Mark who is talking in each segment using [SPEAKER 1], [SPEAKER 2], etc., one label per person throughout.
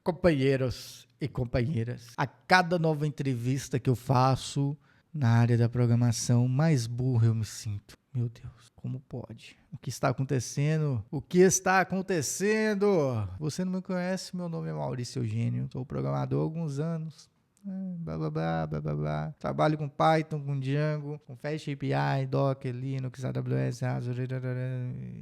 [SPEAKER 1] Companheiros e companheiras, a cada nova entrevista que eu faço na área da programação, mais burro eu me sinto. Meu Deus, como pode? O que está acontecendo? O que está acontecendo? Você não me conhece? Meu nome é Maurício Eugênio, sou programador há alguns anos. Blá, blá, blá, blá, blá, blá. Trabalho com Python, com Django, com Fast API, Docker, Linux, AWS, Azure,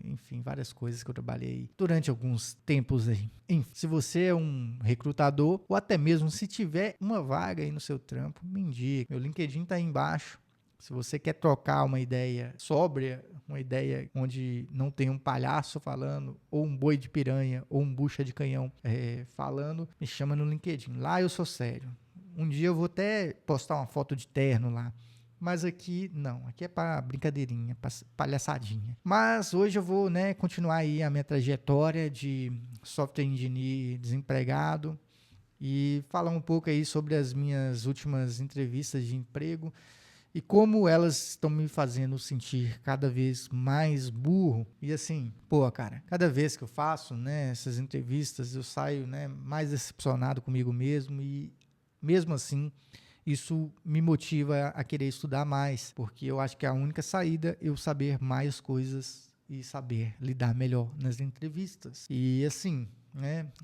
[SPEAKER 1] enfim, várias coisas que eu trabalhei durante alguns tempos aí. Enfim, se você é um recrutador ou até mesmo se tiver uma vaga aí no seu trampo, me indique. Meu LinkedIn tá aí embaixo. Se você quer trocar uma ideia sóbria, uma ideia onde não tem um palhaço falando, ou um boi de piranha, ou um bucha de canhão falando, me chama no LinkedIn. Lá eu sou sério. Um dia eu vou até postar uma foto de terno lá. Mas aqui, não. Aqui é para brincadeirinha, para palhaçadinha. Mas hoje eu vou, continuar aí a minha trajetória de software engineer desempregado e falar um pouco aí sobre as minhas últimas entrevistas de emprego e como elas estão me fazendo sentir cada vez mais burro. E assim, cara, cada vez que eu faço, essas entrevistas, eu saio, mais decepcionado comigo mesmo e mesmo assim, isso me motiva a querer estudar mais, porque eu acho que a única saída é eu saber mais coisas e saber lidar melhor nas entrevistas. E assim,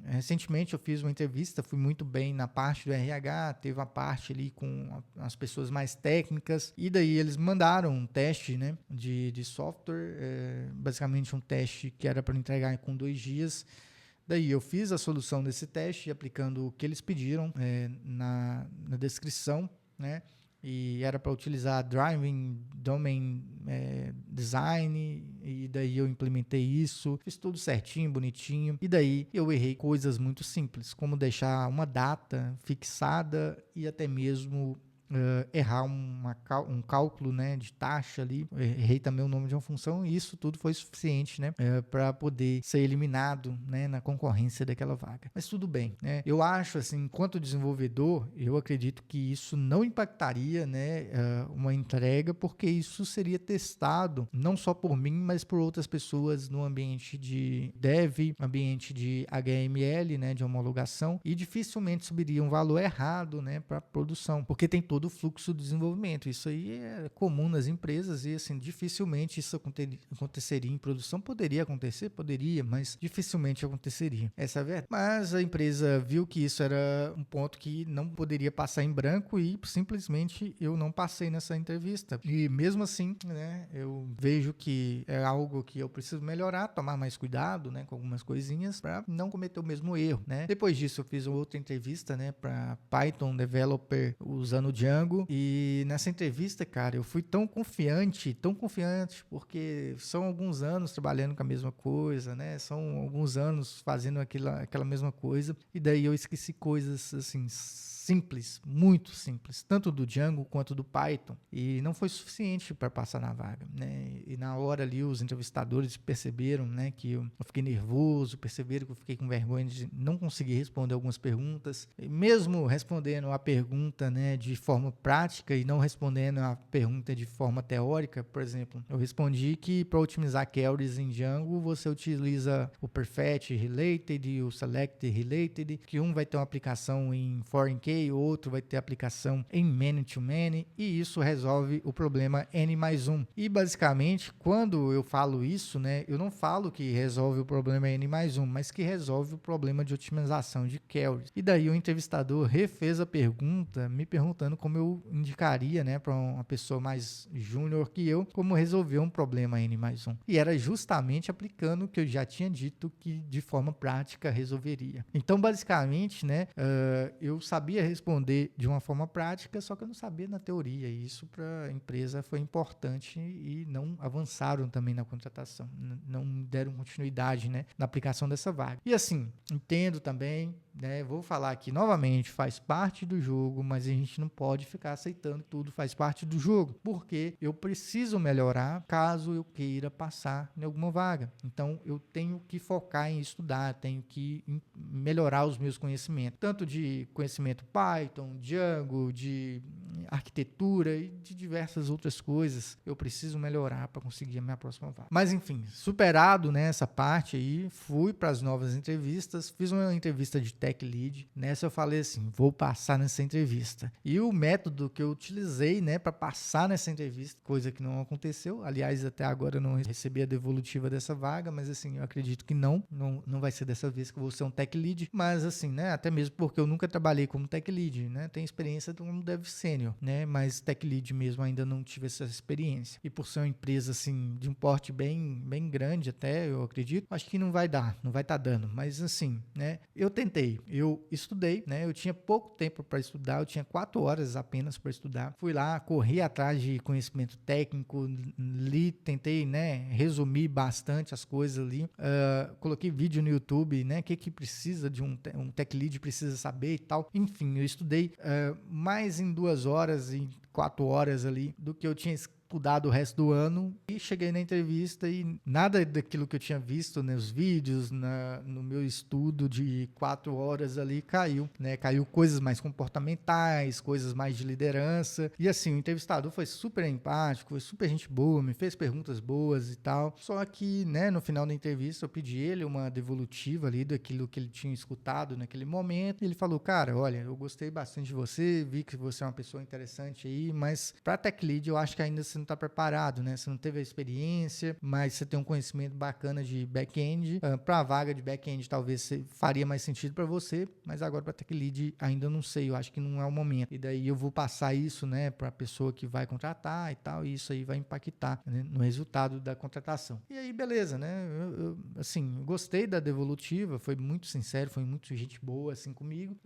[SPEAKER 1] recentemente eu fiz uma entrevista, fui muito bem na parte do RH, teve uma parte ali com as pessoas mais técnicas, e daí eles mandaram um teste de software, basicamente um teste que era para entregar com 2 dias. Daí eu fiz a solução desse teste, aplicando o que eles pediram na descrição, e era para utilizar Driving Domain Design, e daí eu implementei isso, fiz tudo certinho, bonitinho, e daí eu errei coisas muito simples, como deixar uma data fixada e até mesmo errar um cálculo de taxa ali, errei também o nome de uma função, e isso tudo foi suficiente para poder ser eliminado na concorrência daquela vaga. Mas tudo bem, eu acho assim, enquanto desenvolvedor, eu acredito que isso não impactaria uma entrega, porque isso seria testado não só por mim, mas por outras pessoas no ambiente de dev, ambiente de HML, de homologação, e dificilmente subiria um valor errado para produção, porque tem todo o fluxo do desenvolvimento. Isso aí é comum nas empresas e assim, dificilmente isso aconteceria em produção. Poderia acontecer? Poderia, mas dificilmente aconteceria. Essa é a verdade. Mas a empresa viu que isso era um ponto que não poderia passar em branco e simplesmente eu não passei nessa entrevista. E mesmo assim, eu vejo que é algo que eu preciso melhorar, tomar mais cuidado com algumas coisinhas para não cometer o mesmo erro. Depois disso, eu fiz uma outra entrevista para Python Developer usando Django, e nessa entrevista, cara, eu fui tão confiante, porque são alguns anos trabalhando com a mesma coisa, são alguns anos fazendo aquela mesma coisa, e daí eu esqueci coisas assim simples, muito simples, tanto do Django quanto do Python, e não foi suficiente para passar na vaga, e na hora ali os entrevistadores perceberam, que eu fiquei nervoso, perceberam que eu fiquei com vergonha de não conseguir responder algumas perguntas, e mesmo respondendo a pergunta, de forma prática e não respondendo a pergunta de forma teórica. Por exemplo, eu respondi que para otimizar queries em Django, você utiliza o Perfect Related e o Select Related, que um vai ter uma aplicação em foreign key, o outro vai ter aplicação em many-to-many, e isso resolve o problema N+1. E basicamente, quando eu falo isso, eu não falo que resolve o problema N+1, mas que resolve o problema de otimização de queries. E daí o entrevistador refez a pergunta, me perguntando como eu indicaria para uma pessoa mais júnior que eu, como resolver um problema N+1. E era justamente aplicando o que eu já tinha dito que de forma prática resolveria. Então, basicamente, eu sabia responder de uma forma prática, só que eu não sabia na teoria, e isso para a empresa foi importante e não avançaram também na contratação, não deram continuidade na aplicação dessa vaga. E assim, entendo também, vou falar aqui novamente, faz parte do jogo, mas a gente não pode ficar aceitando que tudo faz parte do jogo, porque eu preciso melhorar caso eu queira passar em alguma vaga. Então eu tenho que focar em estudar, tenho que melhorar os meus conhecimentos, tanto de conhecimento Python, Django, de arquitetura e de diversas outras coisas. Eu preciso melhorar para conseguir a minha próxima vaga. Mas enfim, superado, né, essa parte aí, fui para as novas entrevistas, fiz uma entrevista de Tech Lead. Nessa eu falei assim, vou passar nessa entrevista. E o método que eu utilizei, né, para passar nessa entrevista, coisa que não aconteceu, aliás, até agora eu não recebi a devolutiva dessa vaga, mas assim, eu acredito que não vai ser dessa vez que eu vou ser um Tech Lead, mas assim, né, até mesmo porque eu nunca trabalhei como Tech Lead, né, tenho experiência como Dev Sênior, né, mas Tech Lead mesmo ainda não tive essa experiência. E por ser uma empresa assim, de um porte bem grande até, eu acredito, acho que não vai estar dando, mas assim, né, eu tentei, eu estudei, né, eu tinha pouco tempo para estudar, eu tinha 4 horas apenas para estudar, fui lá, corri atrás de conhecimento técnico, li, tentei, né, resumir bastante as coisas ali, coloquei vídeo no YouTube, né, o que precisa de um Tech Lead precisa saber e tal, enfim, eu estudei mais em 2 horas e 4 horas ali do que eu tinha estudado o resto do ano e cheguei na entrevista e nada daquilo que eu tinha visto nos vídeos, no meu estudo de 4 horas ali caiu, né? Caiu coisas mais comportamentais, coisas mais de liderança e assim, o entrevistador foi super empático, foi super gente boa, me fez perguntas boas e tal, só que, né, no final da entrevista eu pedi ele uma devolutiva ali daquilo que ele tinha escutado naquele momento e ele falou, cara, olha, eu gostei bastante de você, vi que você é uma pessoa interessante aí, mas para Tech Lead eu acho que ainda você não está preparado, né? Você não teve a experiência, mas você tem um conhecimento bacana de back-end. Para a vaga de back-end, talvez faria mais sentido para você, mas agora para Tech Lead ainda não sei, eu acho que não é o momento. E daí eu vou passar isso, né, para a pessoa que vai contratar e tal, e isso aí vai impactar, né, no resultado da contratação. E aí, beleza, né? Eu assim, gostei da devolutiva, foi muito sincero, foi muito gente boa assim comigo.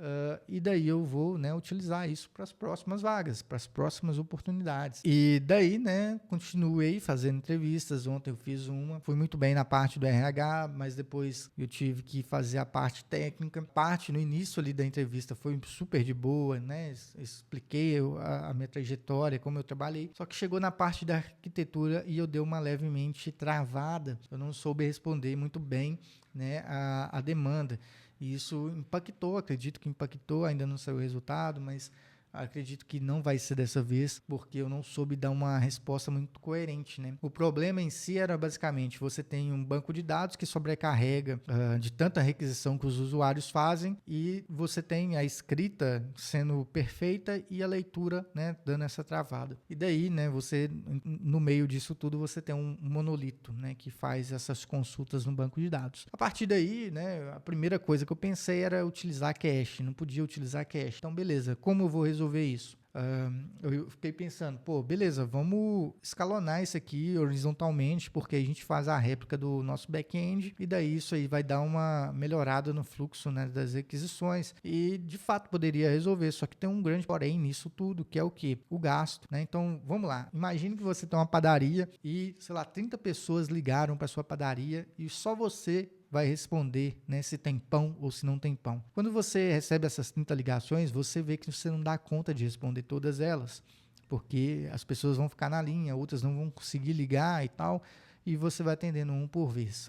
[SPEAKER 1] E daí eu vou, né, utilizar isso para as próximas vagas, para as próximas oportunidades. E daí, né, continuei fazendo entrevistas. Ontem eu fiz uma, fui muito bem na parte do RH, mas depois eu tive que fazer a parte técnica. Parte no início ali da entrevista foi super de boa, né, expliquei a minha trajetória, como eu trabalhei, só que chegou na parte da arquitetura e eu dei uma levemente travada, eu não soube responder muito bem, né, a demanda, e isso impactou, acredito que impactou, ainda não saiu o resultado, mas acredito que não vai ser dessa vez, porque eu não soube dar uma resposta muito coerente, né? O problema em si era basicamente, você tem um banco de dados que sobrecarrega de tanta requisição que os usuários fazem e você tem a escrita sendo perfeita e a leitura, né, dando essa travada. E daí, né, você, no meio disso tudo, você tem um monolito, né, que faz essas consultas no banco de dados. A partir daí, né, a primeira coisa que eu pensei era utilizar cache, não podia utilizar cache. Então, beleza, como eu vou resolver isso? Eu fiquei pensando, pô, beleza, vamos escalonar isso aqui horizontalmente, porque a gente faz a réplica do nosso back-end e daí isso aí vai dar uma melhorada no fluxo, né, das requisições e de fato poderia resolver, só que tem um grande porém nisso tudo, que é o quê? O gasto, né? Então, vamos lá, imagine que você tem uma padaria e, sei lá, 30 pessoas ligaram para sua padaria e só você vai responder, né, se tem pão ou se não tem pão. Quando você recebe essas 30 ligações, você vê que você não dá conta de responder todas elas, porque as pessoas vão ficar na linha, outras não vão conseguir ligar e tal, e você vai atendendo um por vez.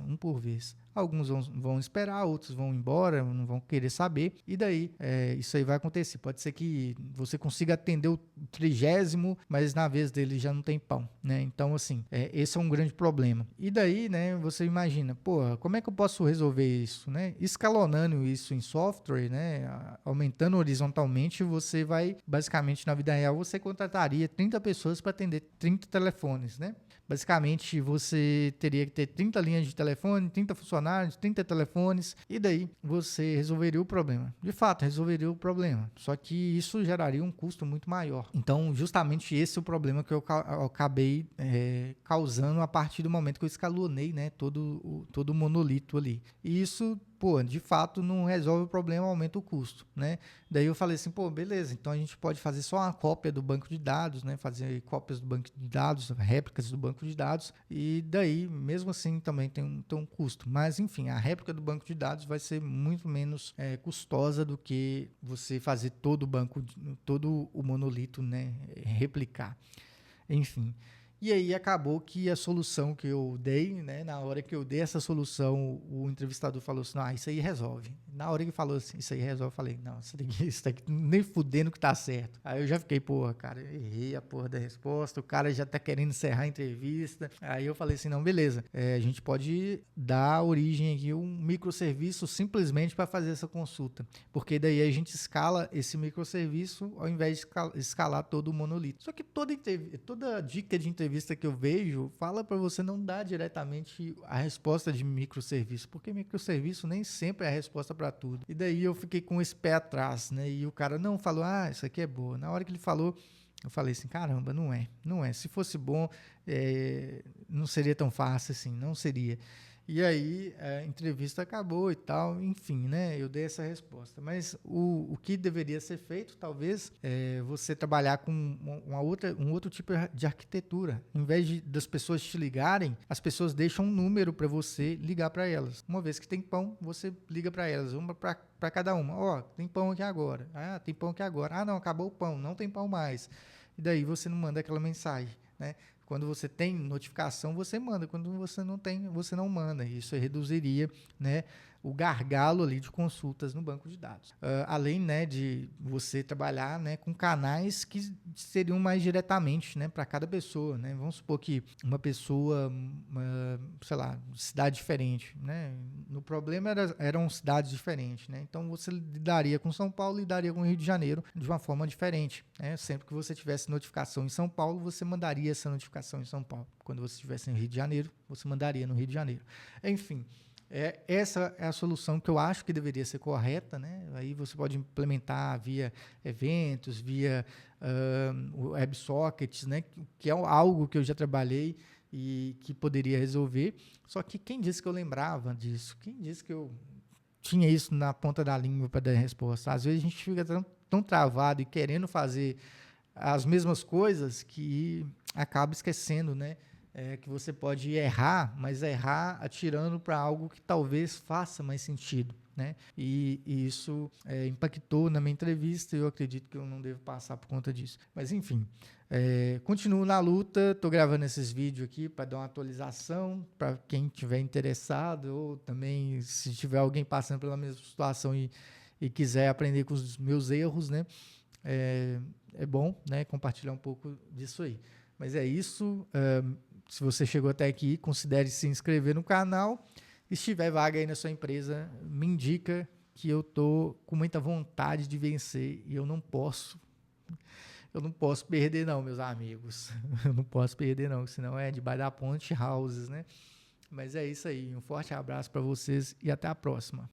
[SPEAKER 1] Alguns vão esperar, outros vão embora, não vão querer saber, e daí isso aí vai acontecer. Pode ser que você consiga atender o 30º, mas na vez dele já não tem pão, né? Então, assim, esse é um grande problema. E daí, né, você imagina, pô, como é que eu posso resolver isso, né? Escalonando isso em software, né, aumentando horizontalmente, você vai, basicamente, na vida real, você contrataria 30 pessoas para atender 30 telefones, né? Basicamente, você teria que ter 30 linhas de telefone, 30 funcionários, 30 telefones, e daí você resolveria o problema. De fato, resolveria o problema. Só que isso geraria um custo muito maior. Então, justamente esse é o problema que eu acabei causando a partir do momento que eu escalonei, né, todo o monolito ali. E isso, pô, de fato não resolve o problema, aumenta o custo, né? Daí eu falei assim, pô, beleza, então a gente pode fazer só uma cópia do banco de dados, né? Fazer cópias do banco de dados, réplicas do banco de dados, e daí, mesmo assim, também tem um custo. Mas, enfim, a réplica do banco de dados vai ser muito menos custosa do que você fazer todo o monolito, né? Replicar. Enfim. E aí acabou que a solução que eu dei, né, na hora que eu dei essa solução, o entrevistador falou assim, isso aí resolve. Na hora que falou assim, isso aí resolve, eu falei, não, isso daqui nem fudendo que tá certo. Aí eu já fiquei, porra, cara, eu errei a porra da resposta, o cara já tá querendo encerrar a entrevista. Aí eu falei assim, não, beleza, a gente pode dar origem aqui a um microserviço simplesmente para fazer essa consulta, porque daí a gente escala esse microserviço ao invés de escalar todo o monolito. Só que toda dica de entrevista que eu vejo fala para você não dar diretamente a resposta de microserviço, porque microserviço nem sempre é a resposta para tudo. E daí eu fiquei com esse pé atrás, né? E o cara não falou, isso aqui é boa. Na hora que ele falou, eu falei assim, caramba, não é. Se fosse bom, não seria tão fácil assim, não seria. E aí a entrevista acabou e tal, enfim, né? Eu dei essa resposta. Mas o que deveria ser feito, talvez, é você trabalhar com um outro tipo de arquitetura. Em vez das pessoas te ligarem, as pessoas deixam um número para você ligar para elas. Uma vez que tem pão, você liga para elas, uma para cada uma. Tem pão aqui agora. Tem pão aqui agora. Não, acabou o pão, não tem pão mais. E daí você não manda aquela mensagem, né? Quando você tem notificação, você manda. Quando você não tem, você não manda. Isso reduziria, né, o gargalo ali de consultas no banco de dados. Além, né, de você trabalhar, né, com canais que seriam mais diretamente, né, para cada pessoa. Né? Vamos supor que uma pessoa, sei lá, cidade diferente. Né? No problema eram cidades diferentes. Né? Então você lidaria com São Paulo e lidaria com o Rio de Janeiro de uma forma diferente. Né? Sempre que você tivesse notificação em São Paulo, você mandaria essa notificação em São Paulo. Quando você estivesse no Rio de Janeiro, você mandaria no Rio de Janeiro. Enfim, essa é a solução que eu acho que deveria ser correta, né? Aí você pode implementar via eventos, via WebSockets, né? Que é algo que eu já trabalhei e que poderia resolver. Só que quem disse que eu lembrava disso? Quem disse que eu tinha isso na ponta da língua para dar resposta? Às vezes a gente fica tão travado e querendo fazer as mesmas coisas que acaba esquecendo, né? Que você pode errar, mas errar atirando para algo que talvez faça mais sentido, né? E isso impactou na minha entrevista e eu acredito que eu não devo passar por conta disso. Mas enfim, continuo na luta, estou gravando esses vídeos aqui para dar uma atualização para quem tiver interessado ou também se tiver alguém passando pela mesma situação e quiser aprender com os meus erros, né? É bom, né, compartilhar um pouco disso aí. Mas é isso. Se você chegou até aqui, considere se inscrever no canal. E se tiver vaga aí na sua empresa, me indica que eu tô com muita vontade de vencer e eu não posso perder não, meus amigos. Eu não posso perder não, senão é debaixo da ponte houses, né? Mas é isso aí. Um forte abraço para vocês e até a próxima.